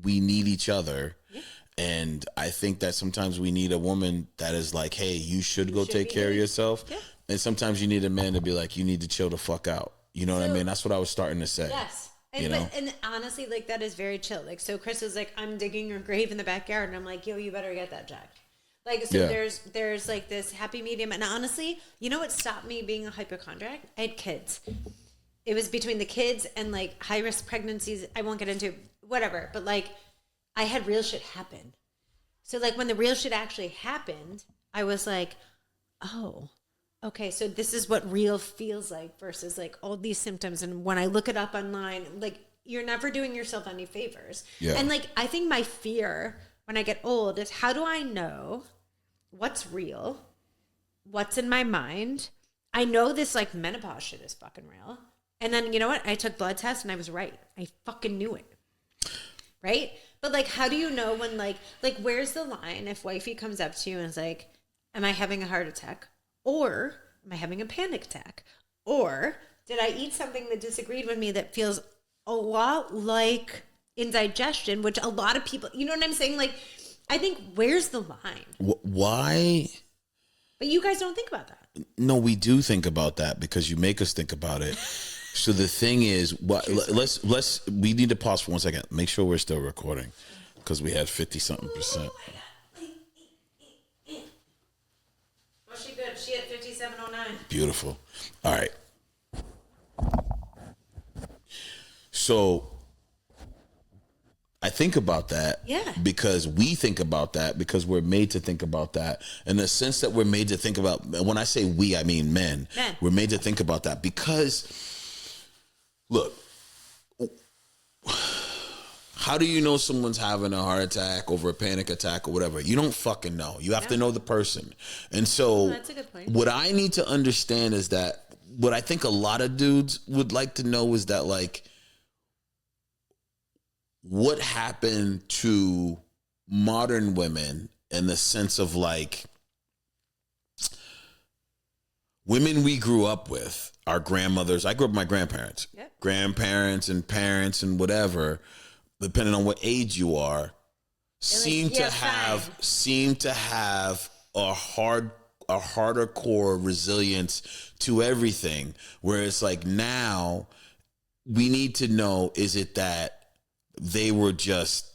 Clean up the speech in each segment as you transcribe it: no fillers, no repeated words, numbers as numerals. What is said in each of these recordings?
we need each other. Yeah. And I think that sometimes we need a woman that is like, hey, you should go take care of yourself. Yeah. And sometimes you need a man to be like, you need to chill the fuck out. You know what I mean? That's what I was starting to say. Yes. And honestly, like, that is very chill. Like, so Chris was like, I'm digging your grave in the backyard. And I'm like, yo, you better get that checked. Like, so there's like this happy medium. And honestly, you know what stopped me being a hypochondriac? I had kids. It was between the kids and like high risk pregnancies. I won't get into whatever, but like I had real shit happen. So like when the real shit actually happened, I was like, oh, okay. So this is what real feels like versus like all these symptoms. And when I look it up online, like you're never doing yourself any favors. Yeah. And like, I think my fear when I get old is how do I know what's real? What's in my mind? I know this like menopause shit is fucking real. And then, you know what? I took blood tests and I was right. I fucking knew it. Right? But like, how do you know when like where's the line if wifey comes up to you and is like, am I having a heart attack? Or am I having a panic attack? Or did I eat something that disagreed with me that feels a lot like indigestion, which a lot of people, you know what I'm saying? Like, I think where's the line? Why? But you guys don't think about that. No, we do think about that because you make us think about it. So the thing is, we need to pause for 1 second. Make sure we're still recording because we had 50-something%. Oh, she good. She had 5709. Beautiful. All right. So I think about that because we think about that because we're made to think about that. In the sense that we're made to think about, when I say we, I mean men. We're made to think about that because, look, how do you know someone's having a heart attack over a panic attack or whatever? You don't fucking know. You have to know the person. And so that's a good point. What I need to understand is that what I think a lot of dudes would like to know is that, like, what happened to modern women in the sense of like women we grew up with, our grandmothers. I grew up with my grandparents, grandparents and parents and whatever, depending on what age you are, seem to have a harder core resilience to everything. Where it's like now we need to know, is it that they were just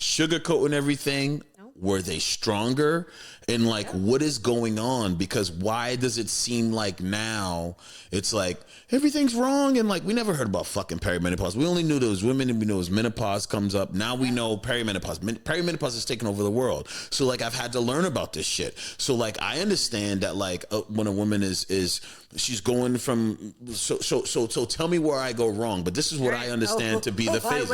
sugarcoating everything? Nope. Were they stronger? And like, what is going on? Because why does it seem like now it's like everything's wrong? And like, we never heard about fucking perimenopause. We only knew there was women and we knew as menopause comes up. Now we know perimenopause. Perimenopause has taken over the world. So like, I've had to learn about this shit. So like, I understand that like when a woman is she's going from, so tell me where I go wrong. But this is what I understand to be the phase.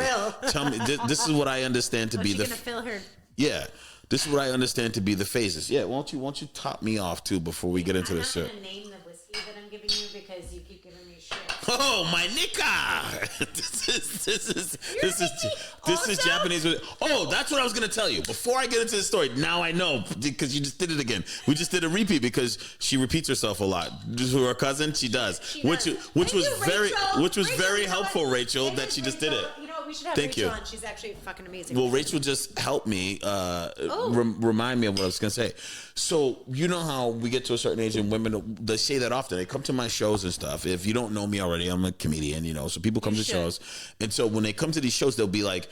Tell me, this is what I understand to be the. Gonna fill her. Yeah. This is what I understand to be the phases. Yeah, why don't you top me off too before we get into the shit? I'm not gonna name the whiskey that I'm giving you because you keep giving me shit. Oh, my nika! This is Japanese. Oh, that's what I was gonna tell you before I get into the story. Now I know because you just did it again. We just did a repeat because she repeats herself a lot. To her cousin, she does, which was very helpful, Rachel, that she just did it. We should have Rachel on. She's actually fucking amazing. Well, Rachel just helped me remind me of what I was going to say. So, you know how we get to a certain age and women, they say that often. They come to my shows and stuff. If you don't know me already, I'm a comedian, you know. So people come to shows. And so when they come to these shows, they'll be like,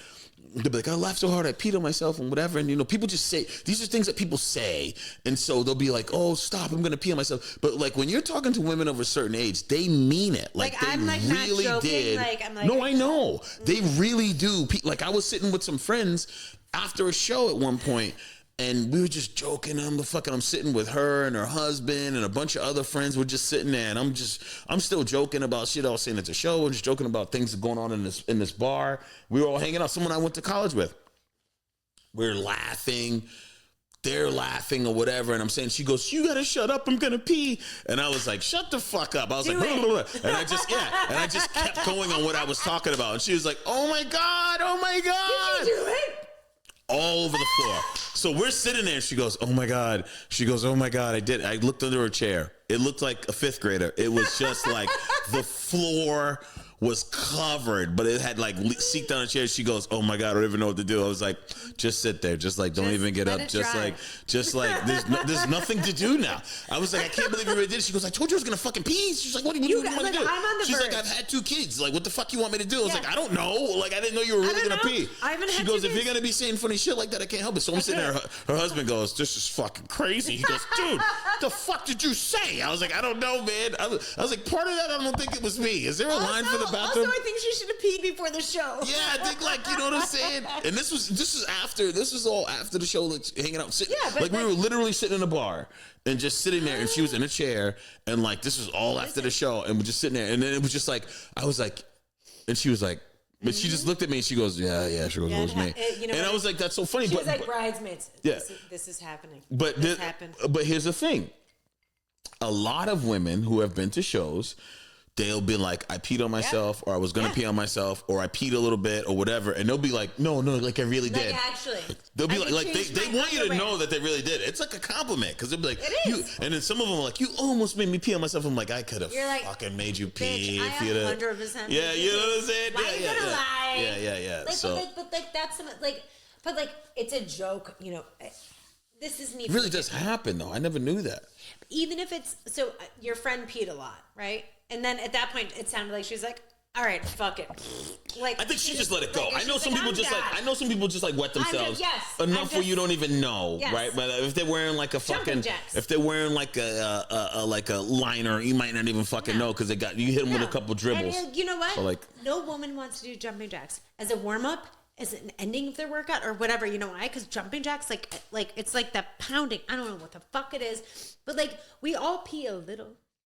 I laughed so hard I peed on myself and whatever. And, you know, people just say, these are things that people say. And so they'll be like, oh, stop, I'm going to pee on myself. But, like, when you're talking to women of a certain age, they mean it. Like they I'm, like, really not joking. Did. Like, I'm like, no, I know. They really do. Like, I was sitting with some friends after a show at one point, and we were just joking. I'm sitting with her and her husband and a bunch of other friends. We're just sitting there, and I'm still joking about shit I was saying at the show. We're just joking about things going on in this bar. We were all hanging out. Someone I went to college with. We're laughing. They're laughing or whatever, and I'm saying, she goes, you gotta shut up, I'm gonna pee. And I was like, shut the fuck up. I was like, blah, blah, blah. And I just kept going on what I was talking about. And she was like, oh my God. Did you do it? All over the floor. So we're sitting there. She goes, oh my God. She goes, oh my God, I did. I looked under her chair. It looked like a fifth grader. It was just like the floor was covered, but it had like seeped down a chair. She goes, "Oh my God, I don't even know what to do." I was like, "Just sit there. Just like, don't even get up. Just like, there's nothing to do now." I was like, "I can't believe you really did it." She goes, "I told you I was gonna fucking pee." She's like, "What do you want to do?" She's like, "I've had 2 kids. Like, what the fuck you want me to do?" I was like, "I don't know. Like, I didn't know you were really gonna pee." She goes, "If you're gonna be saying funny shit like that, I can't help it." So I'm sitting there. Her husband goes, "This is fucking crazy." He goes, "Dude, the fuck did you say?" I was like, "I don't know, man." I was like, part of that, I don't think it was me. Is there a line for the bathroom? Also, I think she should have peed before the show. Yeah, I think, like, you know what I'm saying. And this was all after the show, like, hanging out, sitting. Yeah, but like we were literally sitting in a bar and just sitting there, and she was in a chair, and like this was all after the show, and we're just sitting there, and then it was just like I was like, and she was like. But she just looked at me and she goes, yeah. She goes, it was me. And I was like, that's so funny. She was like, bridesmaids. Yeah. This is happening. But here's the thing. A lot of women who have been to shows, they'll be like, I peed on myself, or I was going to pee on myself, or I peed a little bit, or whatever. And they'll be like, no, like I really did. Like, actually. They'll be like they want you to know that they really did. It's like a compliment, because they'll be like, it is. And then some of them are like, you almost made me pee on myself. I'm like, I could have fucking made you pee. Bitch, if you'd have. 100%. Yeah, you know what I'm saying? Why are you gonna lie? Yeah. Like, so, but that's some but it's a joke, you know. This is me. It really does happen, though. I never knew that. Even if it's your friend peed a lot, right? And then at that point, it sounded like she's like, "All right, fuck it." Like I think she just let it go. I know some people just like wet themselves enough where you don't even know, right? But if they're wearing like a fucking, if they're wearing like a liner, you might not even fucking know because you hit them with a couple dribbles. And you know what? So no woman wants to do jumping jacks as a warm up, as an ending of their workout or whatever. You know why? Because jumping jacks, like it's like that pounding. I don't know what the fuck it is, but like we all pee a little.